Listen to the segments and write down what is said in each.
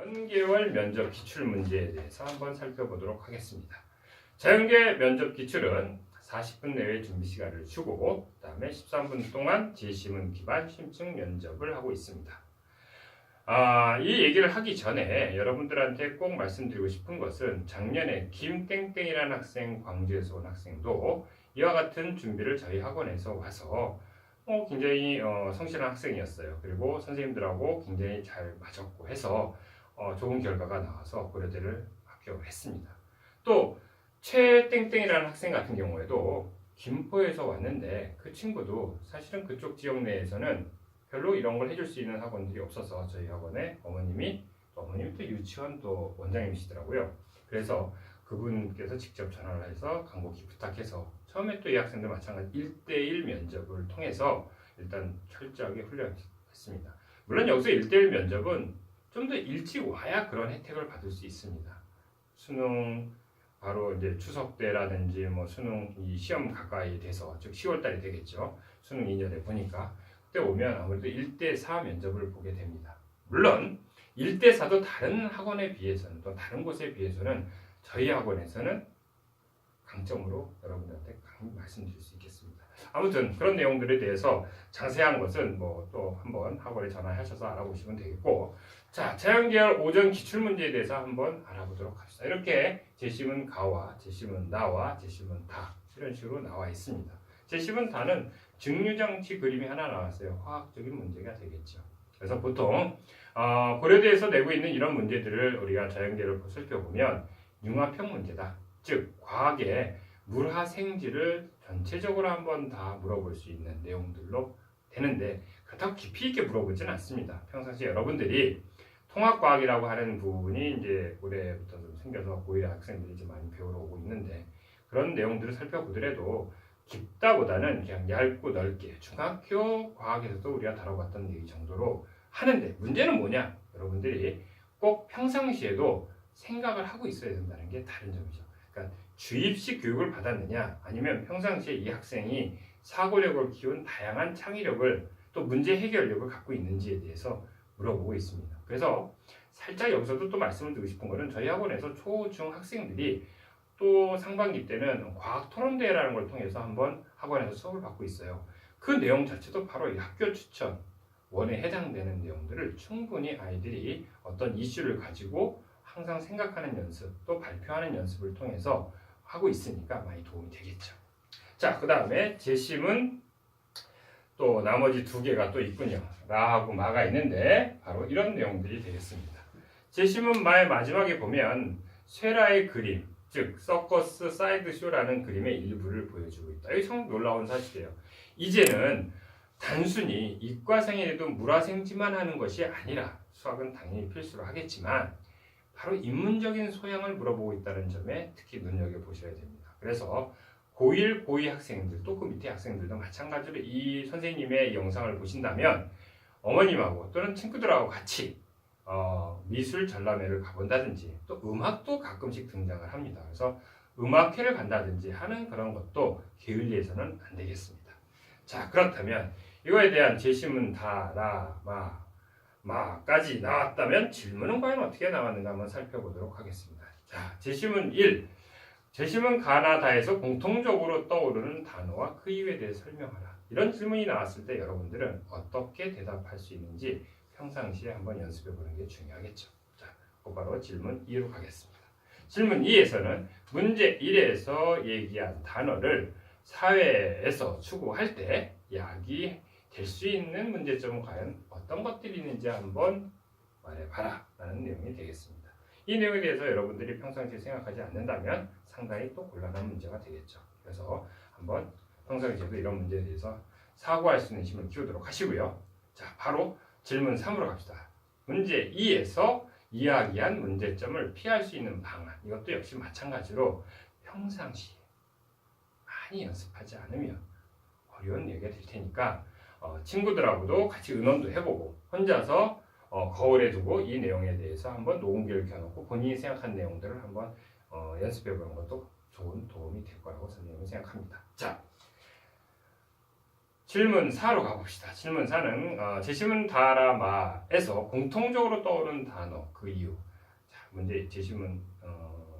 자연계열 면접 기출문제에 대해서 한번 살펴보도록 하겠습니다. 자연계 면접 기출은 40분 내외 준비 시간을 주고 그 다음에 13분 동안 제시문 기반 심층 면접을 하고 있습니다. 이 얘기를 하기 전에 여러분들한테 꼭 말씀드리고 싶은 것은 작년에 김땡땡이라는 학생, 광주에서 온 학생도 이와 같은 준비를 저희 학원에서 와서 굉장히 성실한 학생이었어요. 그리고 선생님들하고 굉장히 잘 맞았고 해서 좋은 결과가 나와서 고려대를 합격했습니다. 또 최땡땡이라는 학생 같은 경우에도 김포에서 왔는데 그 친구도 사실은 그쪽 지역 내에서는 별로 이런 걸 해줄 수 있는 학원들이 없어서 저희 학원에 어머님이 또 유치원 또 원장님이시더라고요. 그래서 그분께서 직접 전화를 해서 간곡히 부탁해서 처음에 또 이 학생도 마찬가지 1대1 면접을 통해서 일단 철저하게 훈련했습니다. 물론 여기서 1대1 면접은 좀 더 일찍 와야 그런 혜택을 받을 수 있습니다. 수능 바로 이제 추석 때라든지 수능 이 시험 가까이 돼서 즉 10월 달이 되겠죠. 수능 2년에 보니까 그때 오면 아무래도 1대4 면접을 보게 됩니다. 물론 1대4도 다른 학원에 비해서는 또 다른 곳에 비해서는 저희 학원에서는 강점으로 여러분들한테 말씀드릴 수 있겠습니다. 아무튼 그런 내용들에 대해서 자세한 것은 또 한번 학원에 전화하셔서 알아보시면 되겠고, 자, 자연계열 오전 기출문제에 대해서 한번 알아보도록 합시다. 이렇게 제시문 가와 제시문 나와 제시문 다 이런 식으로 나와 있습니다. 제시문 다는 증류장치 그림이 하나 나왔어요. 화학적인 문제가 되겠죠. 그래서 보통 고려대에서 내고 있는 이런 문제들을 우리가 자연계를 살펴보면 융합형 문제다. 즉 과학의 물화생지를 전체적으로 한번 다 물어볼 수 있는 내용들로 되는데 그렇다고 깊이 있게 물어보지는 않습니다. 평상시에 여러분들이 통합과학이라고 하는 부분이 이제 올해부터 좀 생겨서 고1 학생들이 좀 많이 배우러 오고 있는데 그런 내용들을 살펴보더라도 깊다보다는 그냥 얇고 넓게 중학교 과학에서도 우리가 다뤄봤던 얘기 정도로 하는데 문제는 뭐냐? 여러분들이 꼭 평상시에도 생각을 하고 있어야 된다는 게 다른 점이죠. 그러니까 주입식 교육을 받았느냐 아니면 평상시에 이 학생이 사고력을 키운 다양한 창의력을 또 문제 해결력을 갖고 있는지에 대해서 물어보고 있습니다. 그래서 살짝 여기서도 또 말씀을 드리고 싶은 거는 저희 학원에서 초, 중 학생들이 또 상반기 때는 과학 토론대회라는 걸 통해서 한번 학원에서 수업을 받고 있어요. 그 내용 자체도 바로 이 학교 추천 원에 해당되는 내용들을 충분히 아이들이 어떤 이슈를 가지고 항상 생각하는 연습 또 발표하는 연습을 통해서 하고 있으니까 많이 도움이 되겠죠. 자, 그 다음에 제시문 또 나머지 두 개가 또 있군요. 라하고 마가 있는데 바로 이런 내용들이 되겠습니다. 제시문 마의 마지막에 보면 쇠라의 그림 즉 서커스 사이드쇼라는 그림의 일부를 보여주고 있다. 이게 참 놀라운 사실이에요. 이제는 단순히 이과생에도 물화생지만 하는 것이 아니라 수학은 당연히 필수로 하겠지만 바로 인문적인 소양을 물어보고 있다는 점에 특히 눈여겨보셔야 됩니다. 그래서 고1, 고2 학생들 또 그 밑에 학생들도 마찬가지로 이 선생님의 영상을 보신다면 어머님하고 또는 친구들하고 같이 미술 전람회를 가본다든지 또 음악도 가끔씩 등장을 합니다. 그래서 음악회를 간다든지 하는 그런 것도 게을리해서는 안 되겠습니다. 자, 그렇다면 이거에 대한 제시문 다, 라, 마까지 나왔다면 질문은 과연 어떻게 나왔는가 한번 살펴보도록 하겠습니다. 자, 제시문 1. 제시문 가나다에서 공통적으로 떠오르는 단어와 그 이유에 대해 설명하라. 이런 질문이 나왔을 때 여러분들은 어떻게 대답할 수 있는지 평상시에 한번 연습해 보는 게 중요하겠죠. 자, 곧바로 질문 2로 가겠습니다. 질문 2에서는 문제 1에서 얘기한 단어를 사회에서 추구할 때 약이 될 수 있는 문제점은 과연 어떤 것들이 있는지 한번 말해봐라 라는 내용이 되겠습니다. 이 내용에 대해서 여러분들이 평상시에 생각하지 않는다면 상당히 또 곤란한 문제가 되겠죠. 그래서 한번 평상시에도 이런 문제에 대해서 사고할 수 있는 힘을 키우도록 하시고요. 자, 바로 질문 3으로 갑시다. 문제 2에서 이야기한 문제점을 피할 수 있는 방안. 이것도 역시 마찬가지로 평상시에 많이 연습하지 않으면 어려운 얘기가 될 테니까 친구들하고도 같이 의논도 해보고 혼자서 거울에 두고 이 내용에 대해서 한번 녹음기를 켜놓고 본인이 생각한 내용들을 한번 연습해보는 것도 좋은 도움이 될 거라고 선생님은 생각합니다. 자, 질문 4로 가봅시다. 질문 4는 제시문 다라마에서 공통적으로 떠오르는 단어 그 이유. 자, 문제 제시문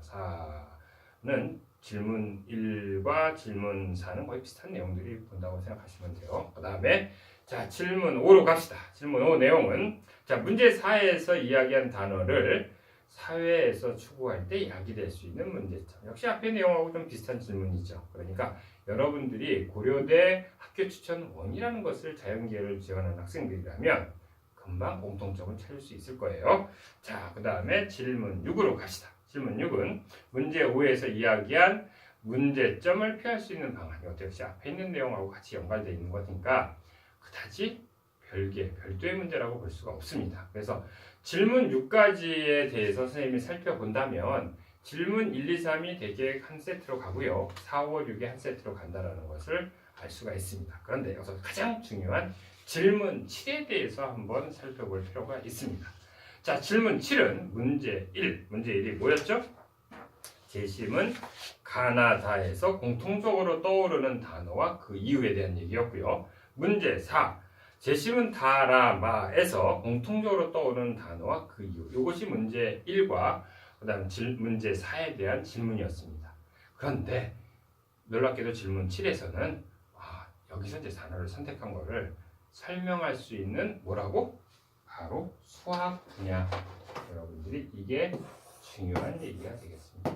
4는 질문 1과 질문 4는 거의 비슷한 내용들이 본다고 생각하시면 돼요. 그 다음에 자 질문 5로 갑시다. 질문 5 내용은 자 문제 4에서 이야기한 단어를 사회에서 추구할 때 야기될 수 있는 문제점. 역시 앞의 내용하고 좀 비슷한 질문이죠. 그러니까 여러분들이 고려대 학교 추천 원이라는 것을 자연계열을 지원하는 학생들이라면 금방 공통점을 찾을 수 있을 거예요. 자, 그 다음에 질문 6으로 갑시다. 질문 6은 문제 5에서 이야기한 문제점을 피할 수 있는 방안. 이것도 역시 앞에 있는 내용하고 같이 연관되어 있는 거니까 그다지 별도의 문제라고 볼 수가 없습니다. 그래서 질문 6가지에 대해서 선생님이 살펴본다면 질문 1, 2, 3이 대개 한 세트로 가고요. 4, 5, 6이 한 세트로 간다는 것을 알 수가 있습니다. 그런데 여기서 가장 중요한 질문 7에 대해서 한번 살펴볼 필요가 있습니다. 자, 질문 7은 문제 1. 문제 1이 뭐였죠? 제시문 가나다에서 공통적으로 떠오르는 단어와 그 이유에 대한 얘기였고요. 문제 4. 제시문 다라마에서 공통적으로 떠오르는 단어와 그 이유. 이것이 문제 1과 그 다음 문제 4에 대한 질문이었습니다. 그런데 놀랍게도 질문 7에서는 여기서 이제 단어를 선택한 거를 설명할 수 있는 뭐라고? 바로 수학 분야. 여러분들이 이게 중요한 얘기가 되겠습니다.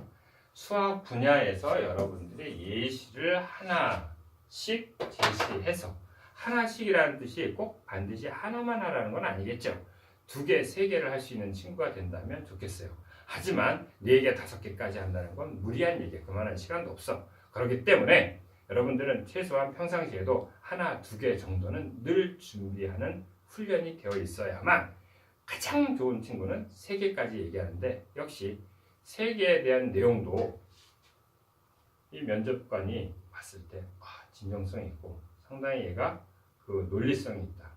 수학 분야에서 여러분들이 예시를 하나씩 제시해서 하나씩이라는 뜻이 꼭 반드시 하나만 하라는 건 아니겠죠. 2개, 3개를 할 수 있는 친구가 된다면 좋겠어요. 하지만 4개, 5개까지 한다는 건 무리한 얘기예요. 그만한 시간도 없어. 그렇기 때문에 여러분들은 최소한 평상시에도 1, 2개 정도는 늘 준비하는 훈련이 되어 있어야만 가장 좋은 친구는 3개까지 얘기하는데 역시 3개에 대한 내용도 이 면접관이 봤을 때 진정성이 있고 상당히 얘가 그 논리성이 있다.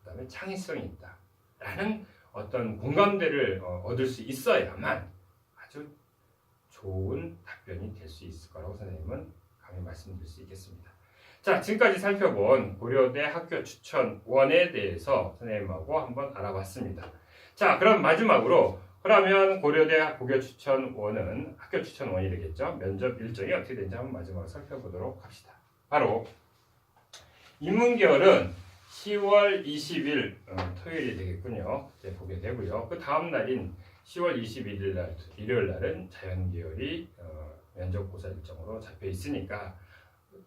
그 다음에 창의성이 있다. 라는 어떤 공감대를 얻을 수 있어야만 아주 좋은 답변이 될 수 있을 거라고 선생님은 감히 말씀드릴 수 있겠습니다. 자, 지금까지 살펴본 고려대 학교 추천원에 대해서 선생님하고 한번 알아봤습니다. 자, 그럼 마지막으로 그러면 고려대 학교 추천원은 학교 추천원이 되겠죠. 면접 일정이 어떻게 되는지 한번 마지막으로 살펴보도록 합시다. 바로 인문계열은 10월 20일 토요일이 되겠군요. 그때 보게 되고요. 그 다음 날인 10월 21일 날 일요일 날은 자연계열이 면접고사 일정으로 잡혀 있으니까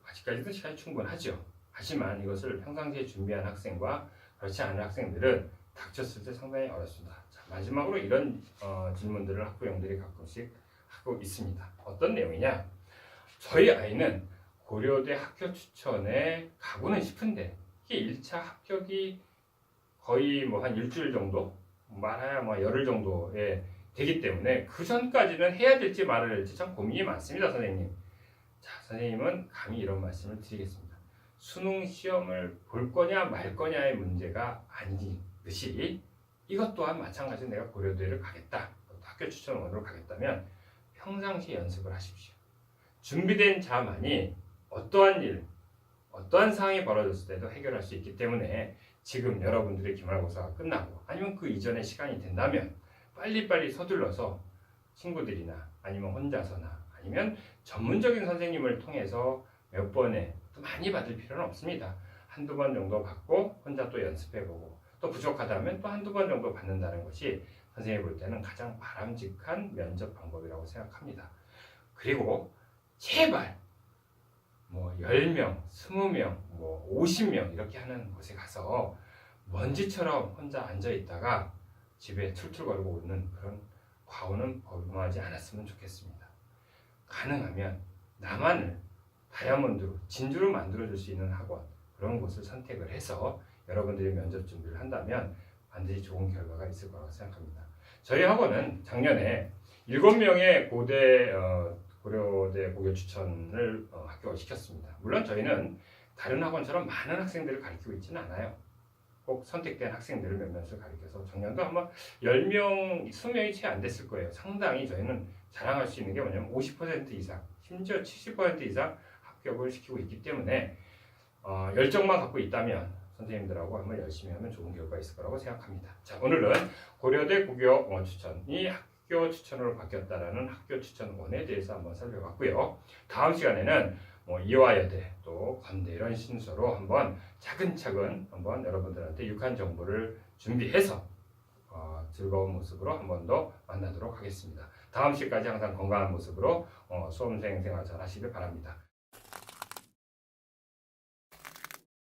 아직까지도 시간이 충분하죠. 하지만 이것을 평상시에 준비한 학생과 그렇지 않은 학생들은 닥쳤을 때 상당히 어렵습니다. 자, 마지막으로 이런 질문들을 학부형들이 가끔씩 하고 있습니다. 어떤 내용이냐? 저희 아이는 고려대 학교 추천에 가고는 싶은데 이게 1차 합격이 거의 한 일주일 정도? 말아야 열흘 정도에 되기 때문에 그 전까지는 해야 될지 말아야 될지 참 고민이 많습니다, 선생님. 자, 선생님은 감히 이런 말씀을 드리겠습니다. 수능 시험을 볼 거냐 말 거냐의 문제가 아니듯이 이것 또한 마찬가지로 내가 고려대를 가겠다, 학교 추천원으로 가겠다면 평상시 연습을 하십시오. 준비된 자만이 어떠한 일, 어떠한 상황이 벌어졌을 때도 해결할 수 있기 때문에 지금 여러분들의 기말고사가 끝나고 아니면 그 이전에 시간이 된다면 빨리빨리 서둘러서 친구들이나 아니면 혼자서나 아니면 전문적인 선생님을 통해서 몇 번에 또 많이 받을 필요는 없습니다. 한두 번 정도 받고 혼자 또 연습해보고 또 부족하다면 또 한두 번 정도 받는다는 것이 선생님이 볼 때는 가장 바람직한 면접 방법이라고 생각합니다. 그리고 제발 10명, 20명, 50명 이렇게 하는 곳에 가서 먼지처럼 혼자 앉아있다가 집에 툴툴거리고 오는 그런 과오는 범하지 않았으면 좋겠습니다. 가능하면 나만을 다이아몬드로, 진주로 만들어줄 수 있는 학원, 그런 곳을 선택을 해서 여러분들이 면접 준비를 한다면 반드시 좋은 결과가 있을 거라고 생각합니다. 저희 학원은 작년에 7명의 고려대 고교 추천을 합격시켰습니다. 물론 저희는 다른 학원처럼 많은 학생들을 가르치고 있지는 않아요. 꼭 선택된 학생들을 몇몇을 가르쳐서 작년도 아마 10명, 20명이 채 안 됐을 거예요. 상당히 저희는 자랑할 수 있는 게 뭐냐면 50% 이상, 심지어 70% 이상 합격을 시키고 있기 때문에 열정만 갖고 있다면 선생님들하고 한번 열심히 하면 좋은 결과가 있을 거라고 생각합니다. 자, 오늘은 고려대 국어 추천이 학교 추천으로 바뀌었다라는 학교 추천원에 대해서 한번 살펴봤고요. 다음 시간에는 이화여대 또 건대 이런 순서로 한번 차근차근 한번 여러분들한테 유익한 정보를 준비해서 즐거운 모습으로 한 번 더 만나도록 하겠습니다. 다음 시간까지 항상 건강한 모습으로 수험생 생활 잘 하시길 바랍니다.